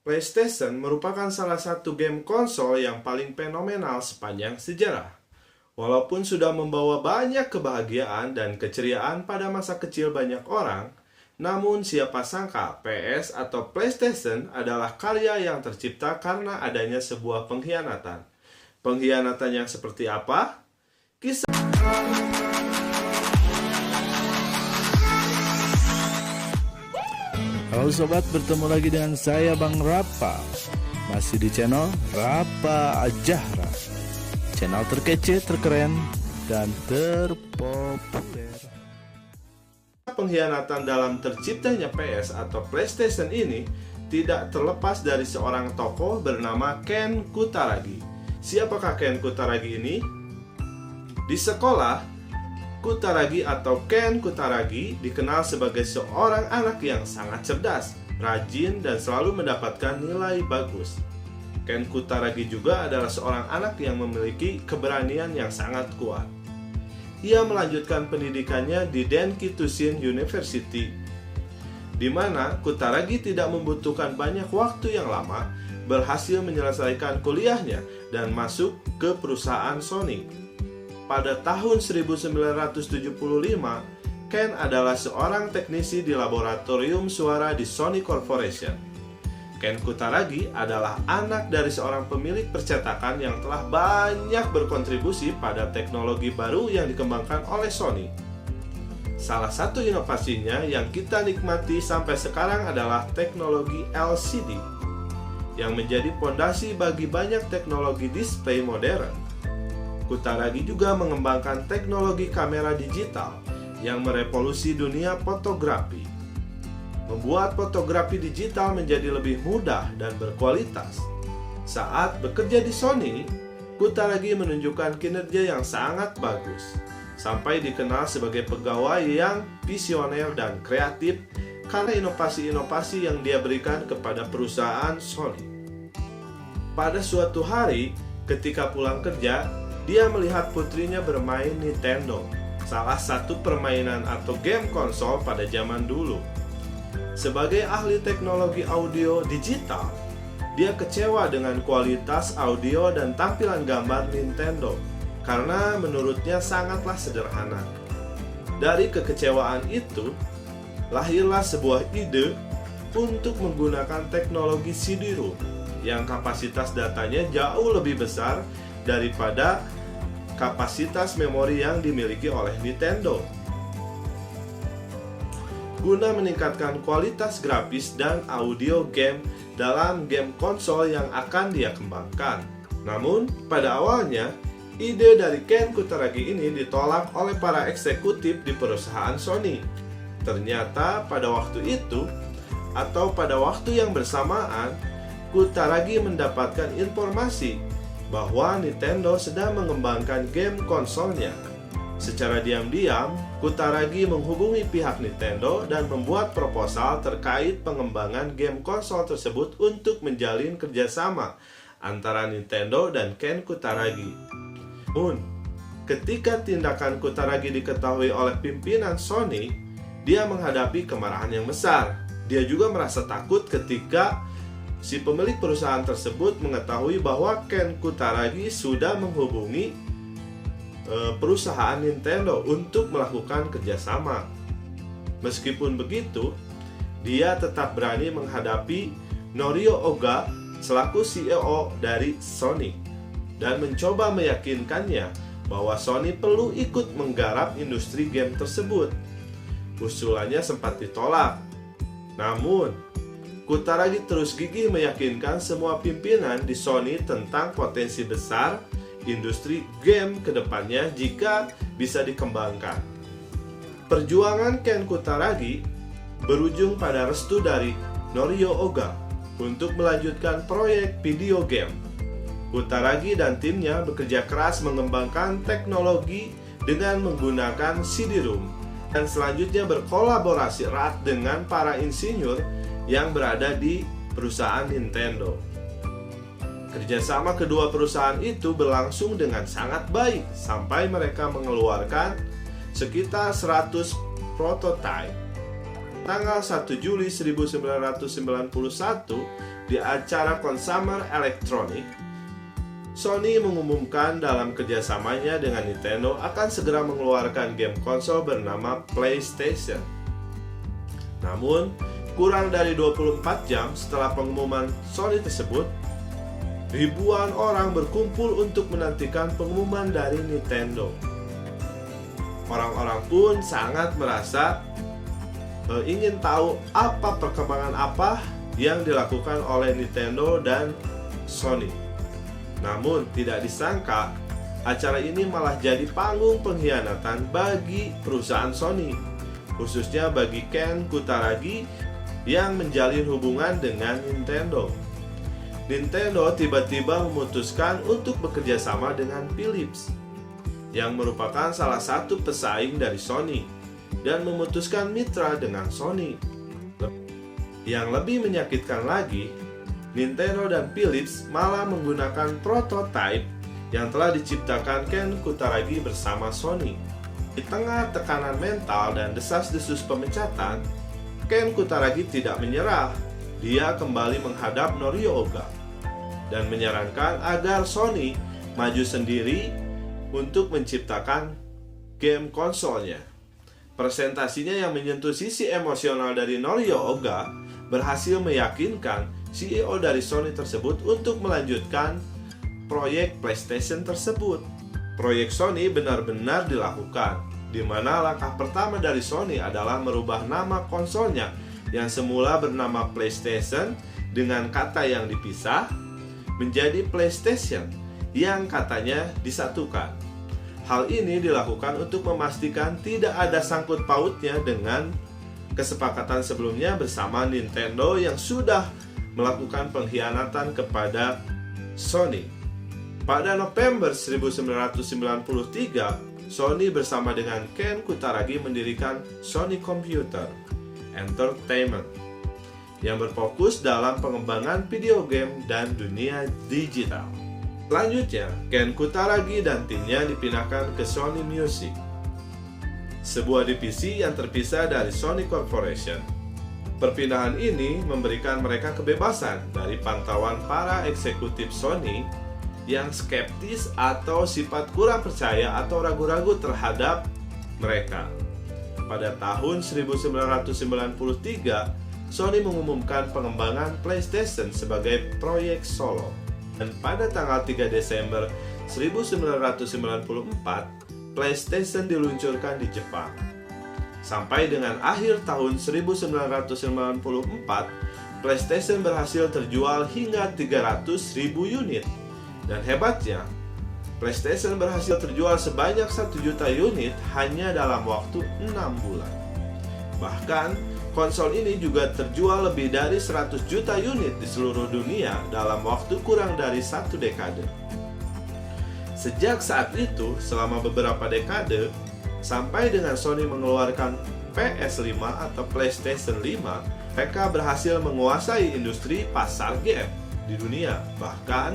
PlayStation merupakan salah satu game konsol yang paling fenomenal sepanjang sejarah. Walaupun sudah membawa banyak kebahagiaan dan keceriaan pada masa kecil banyak orang, namun siapa sangka PS atau PlayStation adalah karya yang tercipta karena adanya sebuah pengkhianatan. Pengkhianatan yang seperti apa? Kisah. Halo sobat, bertemu lagi dengan saya Bang Rapa. Masih di channel Rapa Ajahra, channel terkece, terkeren, dan terpopuler. Pengkhianatan dalam terciptanya PS atau PlayStation ini tidak terlepas dari seorang tokoh bernama Ken Kutaragi. Siapakah Ken Kutaragi ini? Di sekolah, Kutaragi atau Ken Kutaragi dikenal sebagai seorang anak yang sangat cerdas, rajin, dan selalu mendapatkan nilai bagus. Ken Kutaragi juga adalah seorang anak yang memiliki keberanian yang sangat kuat. Ia melanjutkan pendidikannya di Denkitusin University, di mana Kutaragi tidak membutuhkan banyak waktu yang lama, berhasil menyelesaikan kuliahnya dan masuk ke perusahaan Sony. Pada tahun 1975, Ken adalah seorang teknisi di laboratorium suara di Sony Corporation. Ken Kutaragi adalah anak dari seorang pemilik percetakan yang telah banyak berkontribusi pada teknologi baru yang dikembangkan oleh Sony. Salah satu inovasinya yang kita nikmati sampai sekarang adalah teknologi LCD, yang menjadi fondasi bagi banyak teknologi display modern. Kutaragi juga mengembangkan teknologi kamera digital yang merevolusi dunia fotografi, membuat fotografi digital menjadi lebih mudah dan berkualitas. Saat bekerja di Sony, Kutaragi menunjukkan kinerja yang sangat bagus, sampai dikenal sebagai pegawai yang visioner dan kreatif karena inovasi-inovasi yang dia berikan kepada perusahaan Sony. Pada suatu hari, ketika pulang kerja, dia melihat putrinya bermain Nintendo, salah satu permainan atau game konsol pada zaman dulu. Sebagai ahli teknologi audio digital, dia kecewa dengan kualitas audio dan tampilan gambar Nintendo karena menurutnya sangatlah sederhana. Dari kekecewaan itu, lahirlah sebuah ide untuk menggunakan teknologi CD-ROM yang kapasitas datanya jauh lebih besar daripada kapasitas memori yang dimiliki oleh Nintendo, guna meningkatkan kualitas grafis dan audio game dalam game konsol yang akan dia kembangkan. Namun, pada awalnya, ide dari Ken Kutaragi ini ditolak oleh para eksekutif di perusahaan Sony. Ternyata pada waktu itu, atau pada waktu yang bersamaan, Kutaragi mendapatkan informasi bahwa Nintendo sedang mengembangkan game konsolnya. Secara diam-diam, Kutaragi menghubungi pihak Nintendo dan membuat proposal terkait pengembangan game konsol tersebut untuk menjalin kerjasama antara Nintendo dan Ken Kutaragi. Namun, ketika tindakan Kutaragi diketahui oleh pimpinan Sony, dia menghadapi kemarahan yang besar. Dia juga merasa takut ketika si pemilik perusahaan tersebut mengetahui bahwa Ken Kutaragi sudah menghubungi perusahaan Nintendo untuk melakukan kerjasama. Meskipun begitu, dia tetap berani menghadapi Norio Oga selaku CEO dari Sony dan mencoba meyakinkannya bahwa Sony perlu ikut menggarap industri game tersebut. Usulannya sempat ditolak. Namun, Kutaragi terus gigih meyakinkan semua pimpinan di Sony tentang potensi besar industri game ke depannya jika bisa dikembangkan. Perjuangan Ken Kutaragi berujung pada restu dari Norio Oga untuk melanjutkan proyek video game. Kutaragi dan timnya bekerja keras mengembangkan teknologi dengan menggunakan CD-ROM dan selanjutnya berkolaborasi erat dengan para insinyur yang berada di perusahaan Nintendo. Kerjasama kedua perusahaan itu berlangsung dengan sangat baik sampai mereka mengeluarkan sekitar 100 prototipe. Tanggal 1 Juli 1991, di acara Consumer Electronics, Sony mengumumkan dalam kerjasamanya dengan Nintendo akan segera mengeluarkan game konsol bernama PlayStation. Namun, kurang dari 24 jam setelah pengumuman Sony tersebut, ribuan orang berkumpul untuk menantikan pengumuman dari Nintendo. Orang-orang pun sangat merasa ingin tahu apa perkembangan apa yang dilakukan oleh Nintendo dan Sony. Namun tidak disangka, acara ini malah jadi panggung pengkhianatan bagi perusahaan Sony, khususnya bagi Ken Kutaragi yang menjalin hubungan dengan Nintendo. Nintendo tiba-tiba memutuskan untuk bekerja sama dengan Philips, yang merupakan salah satu pesaing dari Sony, dan memutuskan mitra dengan Sony. Yang lebih menyakitkan lagi, Nintendo dan Philips malah menggunakan prototipe yang telah diciptakan Ken Kutaragi bersama Sony. Di tengah tekanan mental dan desas-desus pemecatan, Ken Kutaragi tidak menyerah. Dia kembali menghadap Norio Oga dan menyarankan agar Sony maju sendiri untuk menciptakan game konsolnya. Presentasinya yang menyentuh sisi emosional dari Norio Oga berhasil meyakinkan CEO dari Sony tersebut untuk melanjutkan proyek PlayStation tersebut. Proyek Sony benar-benar dilakukan, di mana langkah pertama dari Sony adalah merubah nama konsolnya yang semula bernama PlayStation dengan kata yang dipisah menjadi PlayStation yang katanya disatukan. Hal ini dilakukan untuk memastikan tidak ada sangkut pautnya dengan kesepakatan sebelumnya bersama Nintendo yang sudah melakukan pengkhianatan kepada Sony. Pada November 1993, Sony bersama dengan Ken Kutaragi mendirikan Sony Computer Entertainment yang berfokus dalam pengembangan video game dan dunia digital. Selanjutnya, Ken Kutaragi dan timnya dipindahkan ke Sony Music, sebuah divisi yang terpisah dari Sony Corporation. Perpindahan ini memberikan mereka kebebasan dari pantauan para eksekutif Sony yang skeptis atau sifat kurang percaya atau ragu-ragu terhadap mereka. Pada tahun 1993, Sony mengumumkan pengembangan PlayStation sebagai proyek solo. Dan pada tanggal 3 Desember 1994, PlayStation diluncurkan di Jepang. Sampai dengan akhir tahun 1994, PlayStation berhasil terjual hingga 300.000 unit. Dan hebatnya, PlayStation berhasil terjual sebanyak 1 juta unit hanya dalam waktu 6 bulan. Bahkan, konsol ini juga terjual lebih dari 100 juta unit di seluruh dunia dalam waktu kurang dari 1 dekade. Sejak saat itu, selama beberapa dekade, sampai dengan Sony mengeluarkan PS5 atau PlayStation 5, mereka berhasil menguasai industri pasar game di dunia. Bahkan,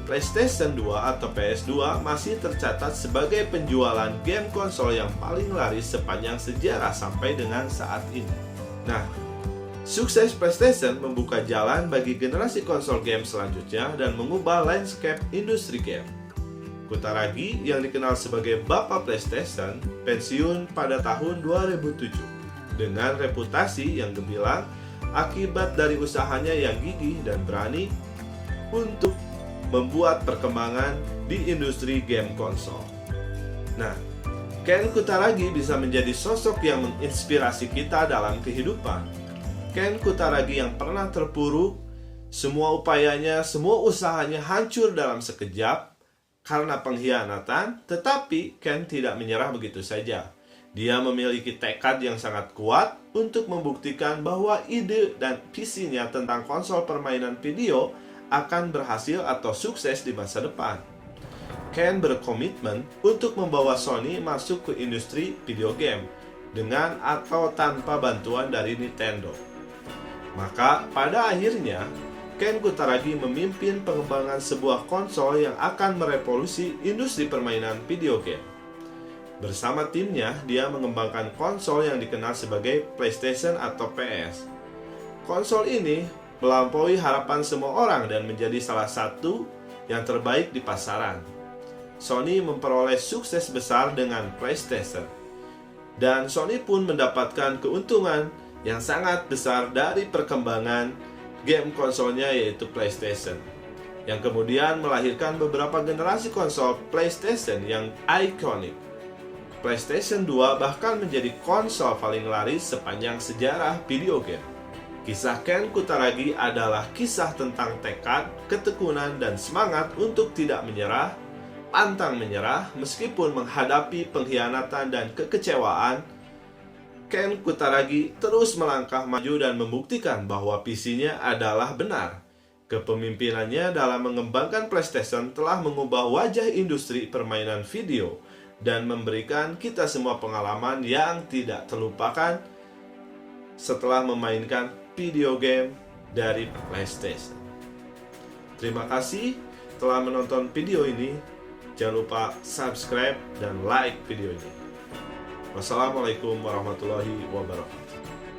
PlayStation 2 atau PS2 masih tercatat sebagai penjualan game konsol yang paling laris sepanjang sejarah sampai dengan saat ini. Nah, sukses PlayStation membuka jalan bagi generasi konsol game selanjutnya dan mengubah landscape industri game. Kutaragi yang dikenal sebagai Bapak PlayStation pensiun pada tahun 2007 dengan reputasi yang gemilang akibat dari usahanya yang gigih dan berani untuk membuat perkembangan di industri game konsol. Nah, Ken Kutaragi bisa menjadi sosok yang menginspirasi kita dalam kehidupan. Ken Kutaragi yang pernah terpuruk, semua upayanya, semua usahanya hancur dalam sekejap karena pengkhianatan, tetapi Ken tidak menyerah begitu saja. Dia memiliki tekad yang sangat kuat untuk membuktikan bahwa ide dan visinya tentang konsol permainan video akan berhasil atau sukses di masa depan. Ken berkomitmen untuk membawa Sony masuk ke industri video game dengan atau tanpa bantuan dari Nintendo. Maka pada akhirnya Ken Kutaragi memimpin pengembangan sebuah konsol yang akan merevolusi industri permainan video game. Bersama timnya, dia mengembangkan konsol yang dikenal sebagai PlayStation atau PS. Konsol ini melampaui harapan semua orang dan menjadi salah satu yang terbaik di pasaran. Sony memperoleh sukses besar dengan PlayStation, dan Sony pun mendapatkan keuntungan yang sangat besar dari perkembangan game konsolnya, yaitu PlayStation, yang kemudian melahirkan beberapa generasi konsol PlayStation yang ikonik. PlayStation 2 bahkan menjadi konsol paling laris sepanjang sejarah video game. Kisah Ken Kutaragi adalah kisah tentang tekad, ketekunan, dan semangat untuk tidak menyerah, pantang menyerah meskipun menghadapi pengkhianatan dan kekecewaan. Ken Kutaragi terus melangkah maju dan membuktikan bahwa visinya adalah benar. Kepemimpinannya dalam mengembangkan PlayStation telah mengubah wajah industri permainan video dan memberikan kita semua pengalaman yang tidak terlupakan setelah memainkan video game dari PlayStation. Terima kasih telah menonton video ini. Jangan lupa subscribe dan like video ini. Wassalamualaikum warahmatullahi wabarakatuh.